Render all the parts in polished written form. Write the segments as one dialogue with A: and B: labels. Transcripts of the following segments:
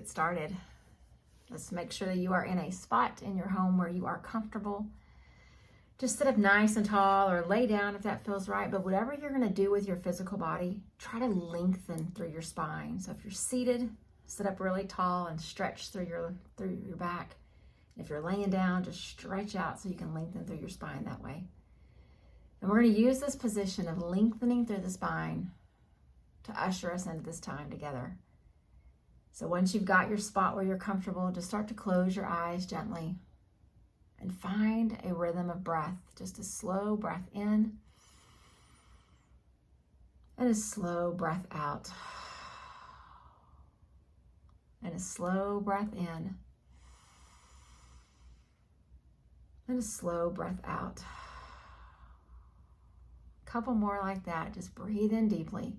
A: get started. Let's make sure that you are in a spot in your home where you are comfortable. Just sit up nice and tall or lay down if that feels right. But whatever you're going to do with your physical body, try to lengthen through your spine. So if you're seated, sit up really tall and stretch through your back. If you're laying down, just stretch out so you can lengthen through your spine that way. And we're going to use this position of lengthening through the spine to usher us into this time together. So once you've got your spot where you're comfortable, just start to close your eyes gently and find a rhythm of breath. Just a slow breath in and a slow breath out. And a slow breath in and a slow breath out. A couple more like that. Just breathe in deeply.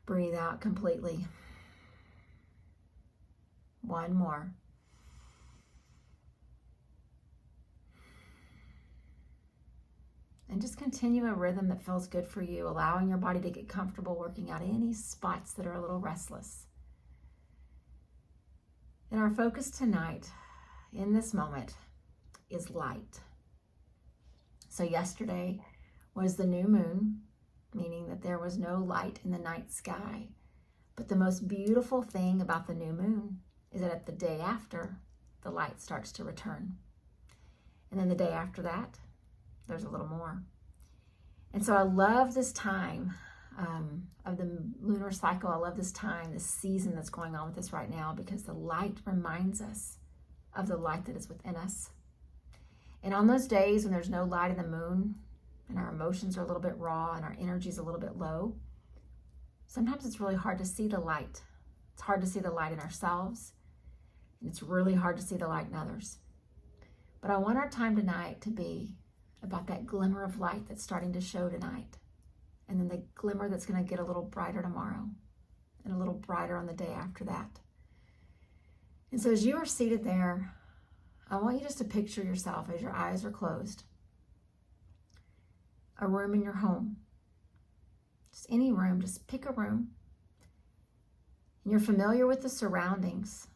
A: Breathe out completely. One more. And just continue a rhythm that feels good for you, allowing your body to get comfortable working out any spots that are a little restless. And our focus tonight, in this moment, is light. So yesterday was the new moon, meaning that there was no light in the night sky. But the most beautiful thing about the new moon is that at the day after, the light starts to return. And then the day after that, there's a little more. And so I love this time of the lunar cycle. I love this time, this season that's going on with us right now, because the light reminds us of the light that is within us. And on those days when there's no light in the moon, and our emotions are a little bit raw and our energy is a little bit low, sometimes it's really hard to see the light. It's hard to see the light in ourselves, and it's really hard to see the light in others. But I want our time tonight to be about that glimmer of light that's starting to show tonight, and then the glimmer that's going to get a little brighter tomorrow, and a little brighter on the day after that. And so as you are seated there, I want you just to picture yourself as your eyes are closed. A room in your home, just any room, just pick a room. And you're familiar with the surroundings.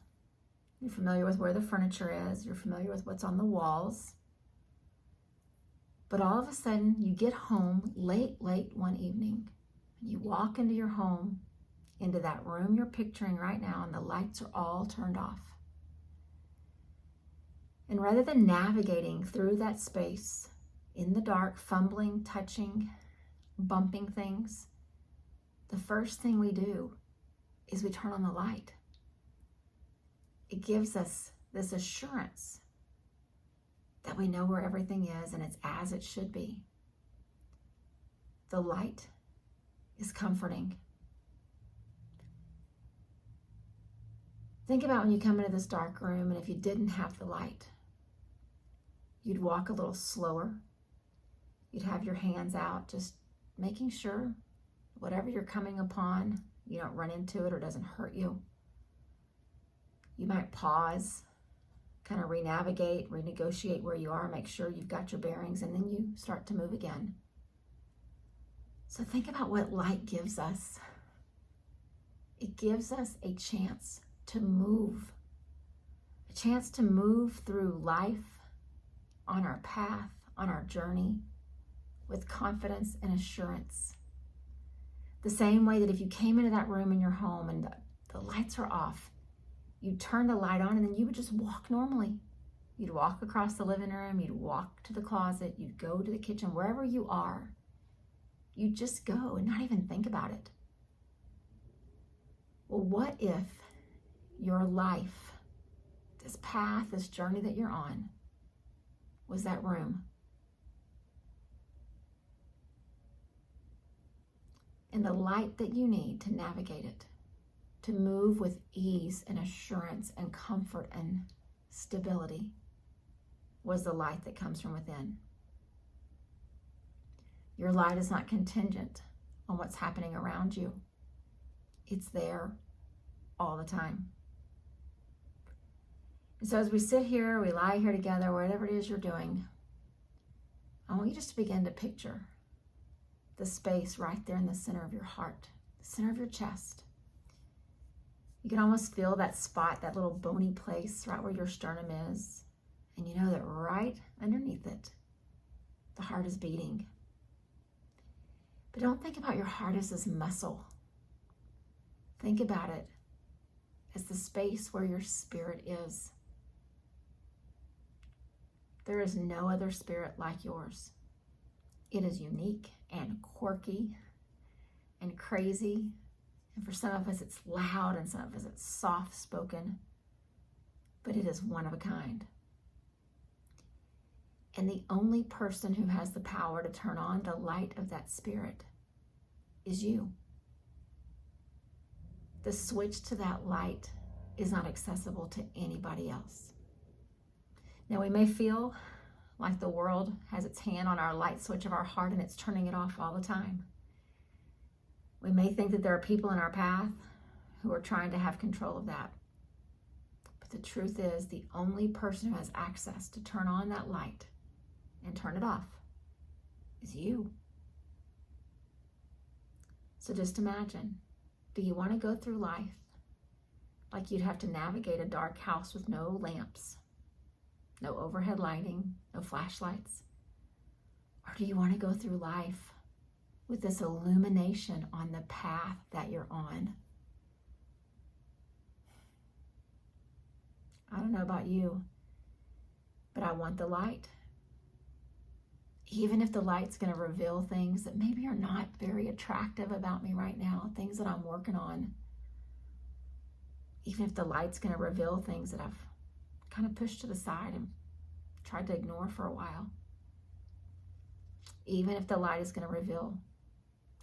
A: You're familiar with where the furniture is. You're familiar with what's on the walls. But all of a sudden, you get home late one evening. And you walk into your home, into that room you're picturing right now, and the lights are all turned off. And rather than navigating through that space, in the dark, fumbling, touching, bumping things, the first thing we do is we turn on the light. It gives us this assurance that we know where everything is and it's as it should be. The light is comforting. Think about when you come into this dark room, and if you didn't have the light, you'd walk a little slower. You'd have your hands out, just making sure whatever you're coming upon, you don't run into it or doesn't hurt you. You might pause, kind of re-navigate, renegotiate where you are, make sure you've got your bearings, and then you start to move again. So think about what light gives us. It gives us a chance to move through life, on our path, on our journey, with confidence and assurance. The same way that if you came into that room in your home and the lights are off, you'd turn the light on and then you would just walk normally. You'd walk across the living room, you'd walk to the closet, you'd go to the kitchen, wherever you are. You'd just go and not even think about it. Well, what if your life, this path, this journey that you're on, was that room? And the light that you need to navigate it, to move with ease and assurance and comfort and stability, was the light that comes from within. Your light is not contingent on what's happening around you. It's there all the time. And so as we sit here, we lie here together, whatever it is you're doing, I want you just to begin to picture the space right there in the center of your heart, the center of your chest. You can almost feel that spot, that little bony place right where your sternum is. And you know that right underneath it, the heart is beating. But don't think about your heart as this muscle. Think about it as the space where your spirit is. There is no other spirit like yours. It is unique and quirky and crazy. And for some of us, it's loud, and some of us, it's soft-spoken. But it is one of a kind. And the only person who has the power to turn on the light of that spirit is you. The switch to that light is not accessible to anybody else. Now, we may feel like the world has its hand on our light switch of our heart and it's turning it off all the time. We may think that there are people in our path who are trying to have control of that. But the truth is, the only person who has access to turn on that light and turn it off is you. So just imagine, do you want to go through life like you'd have to navigate a dark house with no lamps, no overhead lighting, no flashlights? Or do you want to go through life with this illumination on the path that you're on? I don't know about you, but I want the light. Even if the light's going to reveal things that maybe are not very attractive about me right now, things that I'm working on. Even if the light's going to reveal things that I've kind of pushed to the side and tried to ignore for a while. Even if the light is going to reveal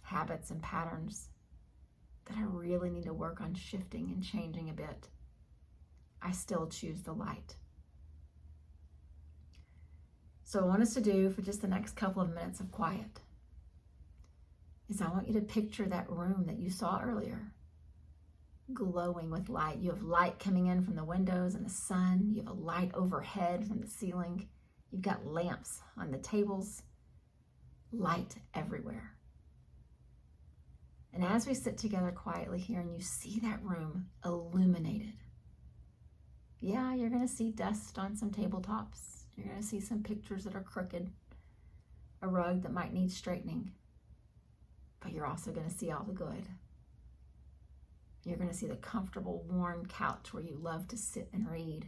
A: habits and patterns that I really need to work on shifting and changing a bit, I still choose the light. So what I want us to do for just the next couple of minutes of quiet is I want you to picture that room that you saw earlier, glowing with light. You have light coming in from the windows and the sun. You have a light overhead from the ceiling. You've got lamps on the tables, light everywhere. And as we sit together quietly here and you see that room illuminated, yeah, you're going to see dust on some tabletops. You're going to see some pictures that are crooked, a rug that might need straightening. But you're also going to see all the good. You're going to see the comfortable, warm couch where you love to sit and read.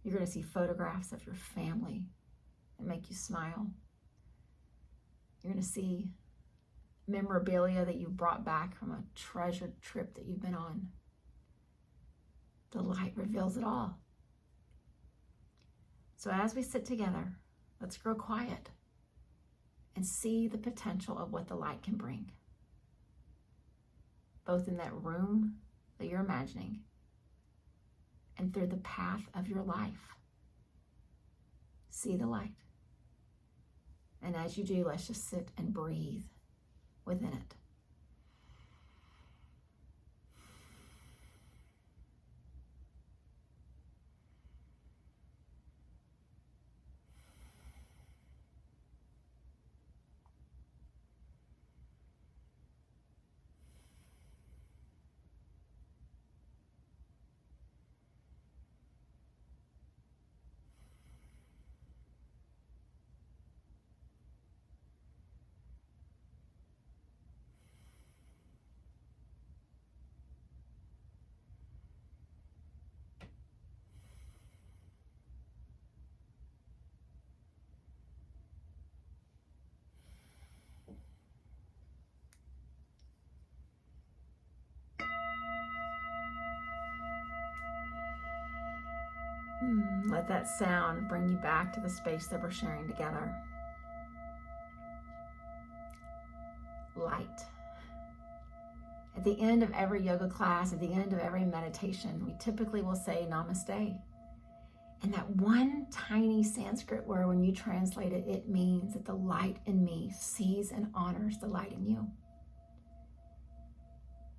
A: You're going to see photographs of your family that make you smile. You're going to see memorabilia that you brought back from a treasured trip that you've been on. The light reveals it all. So as we sit together, let's grow quiet and see the potential of what the light can bring. Both in that room that you're imagining and through the path of your life. See the light. And as you do, let's just sit and breathe within it. Let that sound bring you back to the space that we're sharing together. Light. At the end of every yoga class, at the end of every meditation, we typically will say Namaste. And that one tiny Sanskrit word, when you translate it, it means that the light in me sees and honors the light in you.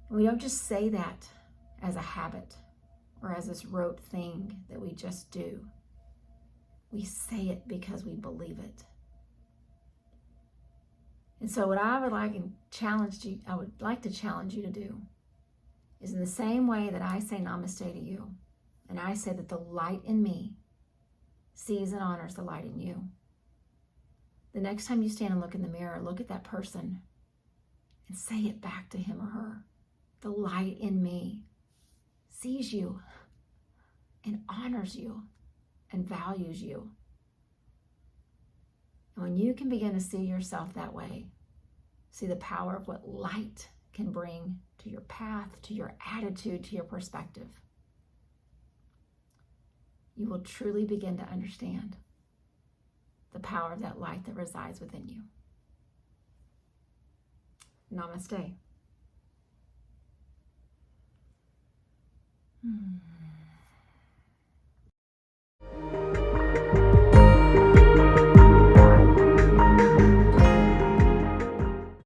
A: And we don't just say that as a habit or as this rote thing that we just do. We say it because we believe it. And so what I would like to challenge you to do is in the same way that I say namaste to you, and I say that the light in me sees and honors the light in you. The next time you stand and look in the mirror, look at that person and say it back to him or her. The light in me sees you and honors you and values you. And when you can begin to see yourself that way, see the power of what light can bring to your path, to your attitude, to your perspective, you will truly begin to understand the power of that light that resides within you. Namaste.